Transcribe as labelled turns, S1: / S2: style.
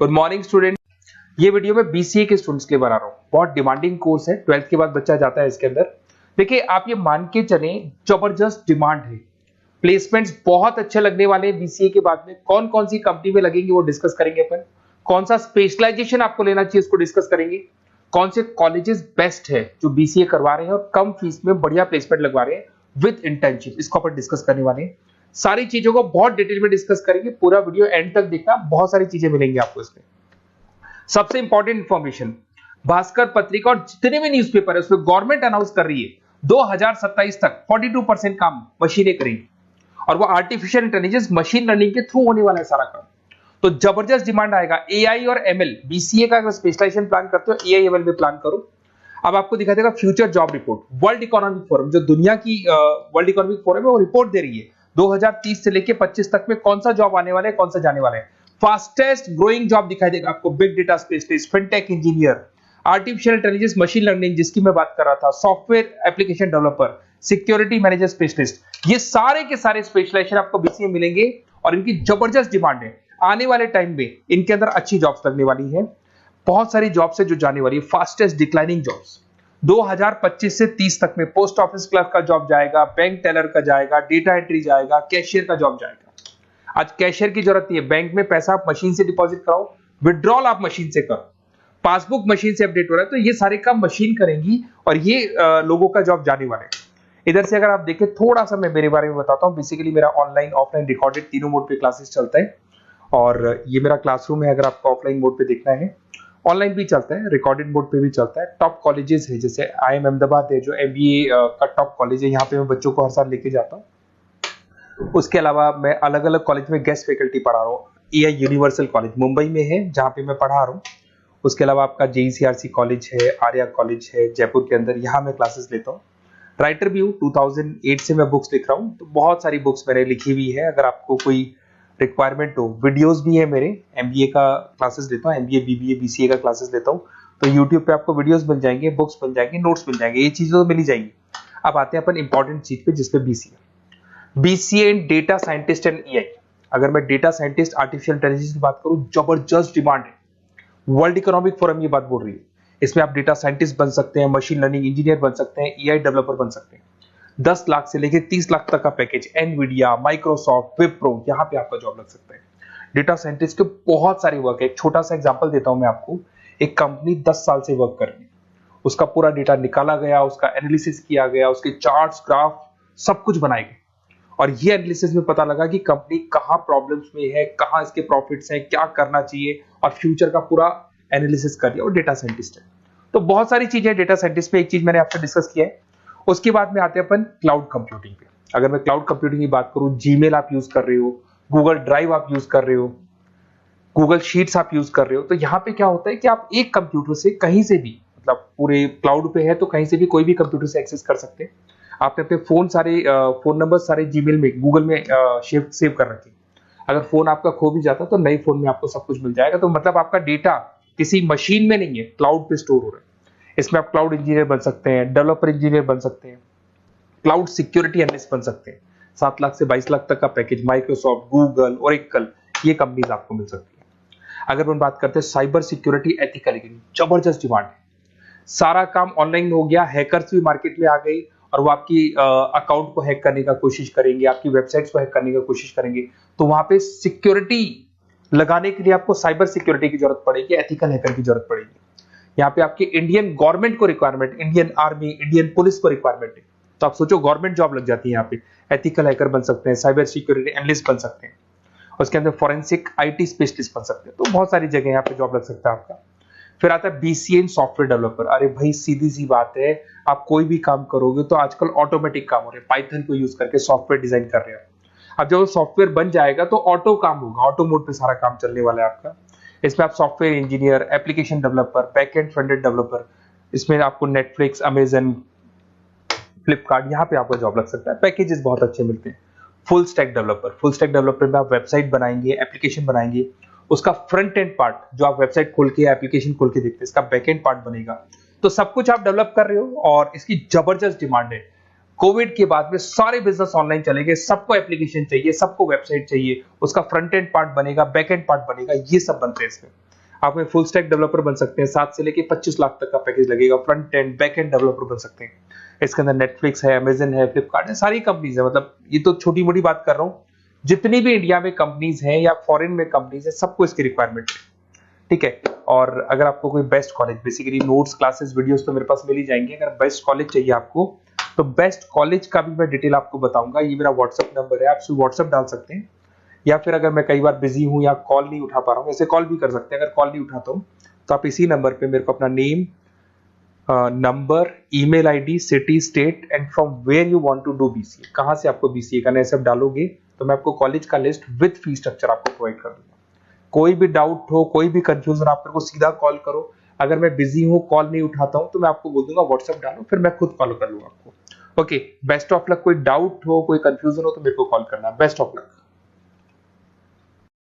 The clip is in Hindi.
S1: Good morning student. ये वीडियो मैं बीसीए के स्टूडेंट्स के लिए बना रहा हूँ। बहुत डिमांडिंग कोर्स है, 12th के बाद बच्चा जाता है इसके अंदर। देखिए आप ये मान के चलें, जबरदस्त डिमांड है, प्लेसमेंट्स बहुत अच्छे लगने वाले हैं बीसीए के बाद में। कौन कौन सी कंपनी में लगेंगे वो डिस्कस करेंगे अपन। कौन सा स्पेशलाइजेशन आपको लेना चाहिए उसको डिस्कस करेंगे। कौन से कॉलेजेस बेस्ट है जो बीसीए करवा रहे हैं और कम फीस में बढ़िया प्लेसमेंट लगवा रहे हैं विद इंटर्नशिप, इसको अपन डिस्कस करने वाले हैं। सारी चीजों को बहुत डिटेल में डिस्कस करेंगे। पूरा वीडियो एंड तक देखना, बहुत सारी चीजें मिलेंगी आपको इसमें। सबसे इंपॉर्टेंट इंफॉर्मेशन, भास्कर पत्रिका और जितने भी न्यूज़पेपर है उसमें गवर्नमेंट अनाउंस कर रही है 2027 तक 42% काम मशीनें करेंगी और वो आर्टिफिशियल इंटेलिजेंस मशीन लर्निंग के थ्रू होने वाला है सारा काम। तो जबरदस्त डिमांड आएगा। एआई और एमएल, बीसीए का अगर स्पेशलाइजेशन प्लान करते हो एआई एमएल में प्लान करो। अब आपको दिखा देगा future job report, world economic forum, जो दुनिया की वर्ल्ड इकोनॉमिक फोरम है वो रिपोर्ट दे रही है 2030 से लेके 25 तक में कौन सा जॉब आने वाला है, कौन सा जाने वाला है। फास्टेस्ट ग्रोइंग जॉब दिखाई देगा आपको, big data specialist, fintech engineer, artificial intelligence machine learning जिसकी मैं बात कर रहा था, software application developer, security manager specialist, ये सारे के सारे स्पेशलाइजेशन आपको बीसीए में मिलेंगे और इनकी जबरदस्त डिमांड है। आने वाले टाइम में इनके अंदर अच्छी जॉब्स लगने वाली है, बहुत सारी जॉब्स है जो जाने वाली है। फास्टेस्ट डिक्लाइनिंग जॉब्स 2025 से 30 तक में पोस्ट ऑफिस क्लर्क का जॉब जाएगा, बैंक टेलर का जाएगा, डेटा एंट्री जाएगा, कैशियर का जॉब जाएगा। आज कैशियर की जरूरत नहीं है, बैंक में पैसा आप मशीन से डिपॉजिट कराओ, विड्रॉल आप मशीन से करो, पासबुक मशीन से अपडेट हो रहा है, तो ये सारे काम मशीन करेंगी और ये लोगों का जॉब जाने वाले हैं। इधर से अगर आप देखें, थोड़ा सा मैं मेरे बारे में बताता हूँ। बेसिकली मेरा ऑनलाइन ऑफलाइन रिकॉर्डेड तीनों मोड पे क्लासेस चलता है और ये मेरा क्लासरूम है। अगर आपको ऑफलाइन मोड पे देखना है, ऑनलाइन भी चलता है, रिकॉर्डेड मोड पे भी चलता है। टॉप कॉलेजेस है, जैसे IIM अहमदाबाद है जो MBA का टॉप कॉलेज है, यहाँ पे मैं बच्चों को हर साल लेके जाता हूँ। उसके अलावा मैं अलग अलग कॉलेज में गेस्ट फैकल्टी पढ़ा रहा हूँ। AI यूनिवर्सल कॉलेज मुंबई में है जहाँ पे मैं पढ़ा रहा हूँ। उसके अलावा आपका JECRC कॉलेज है, आर्या कॉलेज है जयपुर के अंदर, यहाँ मैं क्लासेस लेता हूँ। राइटर भी हूँ, 2008 से मैं बुक्स लिख रहा हूँ, तो बहुत सारी बुक्स मैंने लिखी हुई है। अगर आपको कोई रिक्वायरमेंट हो, वीडियोस भी है मेरे, MBA का क्लासेस लेता हूँ, MBA BBA BCA का क्लासेस लेता हूँ, तो YouTube पे आपको वीडियोस मिल जाएंगे, बुक्स मिल जाएंगे, नोट्स मिल जाएंगे, ये चीजें तो मिल ही जाएंगी। अब आते हैं अपन इंपॉर्टेंट चीज पे, जिसपे BCA in data scientist and EI। अगर मैं डेटा साइंटिस्ट आर्टिफिशियल इंटेलिजेंस की बात करूं, जबरदस्त डिमांड है। वर्ल्ड इकोनॉमिक फोरम ये बात बोल रही है। इसमें आप डेटा साइंटिस्ट बन सकते हैं, मशीन लर्निंग इंजीनियर बन सकते हैं, EI डेवलपर बन सकते हैं। 10 लाख से लेकर 30 लाख तक का पैकेज, एनवीडिया, माइक्रोसॉफ्ट, विप्रो, यहाँ पे आपका जॉब लग सकता है। डेटा साइंटिस्ट के बहुत सारे वर्क है। एक छोटा सा एग्जांपल देता हूं मैं आपको। एक कंपनी 10 साल से वर्क कर रही है, उसका पूरा डेटा निकाला गया, उसका एनालिसिस किया गया, उसके चार्ट्स, ग्राफ सब कुछ बनाए गए और ये एनालिसिस में पता लगा कि कंपनी कहां प्रॉब्लम्स में है, कहां इसके प्रॉफिट्स हैं, क्या करना चाहिए, और फ्यूचर का पूरा एनालिसिस कर दिया। और डेटा साइंटिस्ट है। तो बहुत सारी चीजें डेटा साइंटिस्ट में। एक चीज मैंने आपसे डिस्कस किया है। उसके बाद में आते हैं अपन क्लाउड कंप्यूटिंग पे। अगर मैं क्लाउड कंप्यूटिंग की बात करूं, जीमेल आप यूज कर रहे हो, गूगल ड्राइव आप यूज कर रहे हो, गूगल शीट्स आप यूज कर रहे हो, तो यहाँ पे क्या होता है कि आप एक कंप्यूटर से कहीं से भी, मतलब पूरे क्लाउड पे है तो कहीं से भी कोई भी कंप्यूटर से एक्सेस कर सकते हैं। आपने अपने फोन नंबर सारे जीमेल में, गूगल में सेव कर रखे। अगर फोन आपका खो भी जाता तो नए फोन में आपको सब कुछ मिल जाएगा। तो मतलब आपका डेटा किसी मशीन में नहीं है, क्लाउड पे स्टोर हो रहा है। इसमें आप क्लाउड इंजीनियर बन सकते हैं, डेवलपर इंजीनियर बन सकते हैं, क्लाउड सिक्योरिटी एनालिस्ट बन सकते हैं। 7 लाख से 22 लाख तक का पैकेज, माइक्रोसॉफ्ट, गूगल, ओरेकल, ये कंपनीज आपको मिल सकती है। अगर हम बात करते हैं साइबर सिक्योरिटी एथिकल, जबरदस्त डिमांड है। सारा काम ऑनलाइन हो गया, हैकर्स भी मार्केट में आ गई और वो आपकी अकाउंट को हैक करने का कोशिश करेंगे, आपकी वेबसाइट्स को हैक करने की कोशिश करेंगे। तो वहां पे सिक्योरिटी लगाने के लिए आपको साइबर सिक्योरिटी की जरूरत पड़ेगी, एथिकल हैकर की जरूरत पड़ेगी। यहाँ पे आपकी इंडियन गवर्नमेंट को requirement, Indian army, Indian police को रिक्वायरमेंट है। तो आप सोचो गवर्नमेंट जॉब लग जाती है यहाँ पे। एथिकल हैकर बन सकते हैं, साइबर सिक्योरिटी एनालिस्ट बन सकते हैं, उसके अंदर फॉरेंसिक IT स्पेशलिस्ट बन सकते हैं। तो बहुत सारी जगह यहाँ पे जॉब लग सकता है आपका। फिर आता है BCA इन सॉफ्टवेयर डेवलपर। अरे भाई सीधी सी बात है, आप कोई भी काम करोगे तो आजकल ऑटोमेटिक काम हो रहे हैं, पाइथन को यूज करके सॉफ्टवेयर डिजाइन कर रहे हैं। अब जब सॉफ्टवेयर बन जाएगा तो ऑटो काम होगा, ऑटो मोड पे सारा काम चलने वाला है आपका। इसमें आप software engineer, application developer, backend front-end developer, इसमें आपको नेटफ्लिक्स, अमेजन, फ्लिपकार्ट, यहाँ पे आपका जॉब लग सकता है। पैकेजेस बहुत अच्छे मिलते हैं। फुल स्टैक डेवलपर में आप वेबसाइट बनाएंगे, एप्लीकेशन बनाएंगे, उसका फ्रंट एंड पार्ट जो आप वेबसाइट खोल के, एप्लीकेशन खोल के देखते हैं, इसका बैक एंड पार्ट बनेगा। तो सब कुछ आप डेवलप कर रहे हो और इसकी जबरदस्त डिमांड है। कोविड के बाद में सारे बिजनेस ऑनलाइन चले गए, सबको एप्लीकेशन चाहिए, सबको वेबसाइट चाहिए, उसका फ्रंट एंड पार्ट बनेगा, बैक एंड पार्ट बनेगा, ये सब बनते हैं इसमें। आप में फुल स्टैक डेवलपर बन सकते हैं, 7 से लेके 25 लाख तक का पैकेज लगेगा। Front end back end developer बन सकते हैं। इसके अंदर नेटफ्लिक्स है, अमेजन है, फ्लिपकार्ट है, सारी कंपनीज है। मतलब ये तो छोटी मोटी बात कर रहा हूँ, जितनी भी इंडिया में कंपनीज हैं या फॉरेन में कंपनीज है, सबको इसकी रिक्वायरमेंट है, ठीक है। और अगर आपको कोई best college, basically notes, classes, videos तो मेरे पास मिल ही जाएंगे। अगर बेस्ट कॉलेज चाहिए आपको, तो बेस्ट कॉलेज का भी मैं डिटेल आपको बताऊंगा। ये मेरा व्हाट्सअप नंबर है, आप व्हाट्सअप डाल सकते हैं, या फिर अगर मैं कई बार बिजी हूं या कॉल नहीं उठा पा रहा हूँ, ऐसे कॉल भी कर सकते हैं। अगर कॉल नहीं उठाता हूँ तो आप इसी नंबर पे मेरे को अपना name, number, email ID, city, state and from where you want to do BCA, कहां से आपको बीसीए करना है, सब डालोगे तो मैं आपको कॉलेज का लिस्ट विद फी स्ट्रक्चर आपको प्रोवाइड कर दूंगा। कोई भी डाउट हो, कोई भी कंफ्यूजन, आप मेरे को सीधा कॉल करो। अगर मैं बिजी हूँ, कॉल नहीं उठाता हूँ, तो मैं आपको बोल दूंगा व्हाट्सएप डालो, फिर मैं खुद कॉल कर लूंगा आपको। Okay, best of luck. कोई डाउट हो, कोई कंफ्यूजन हो तो मेरे को कॉल करना। Best of luck.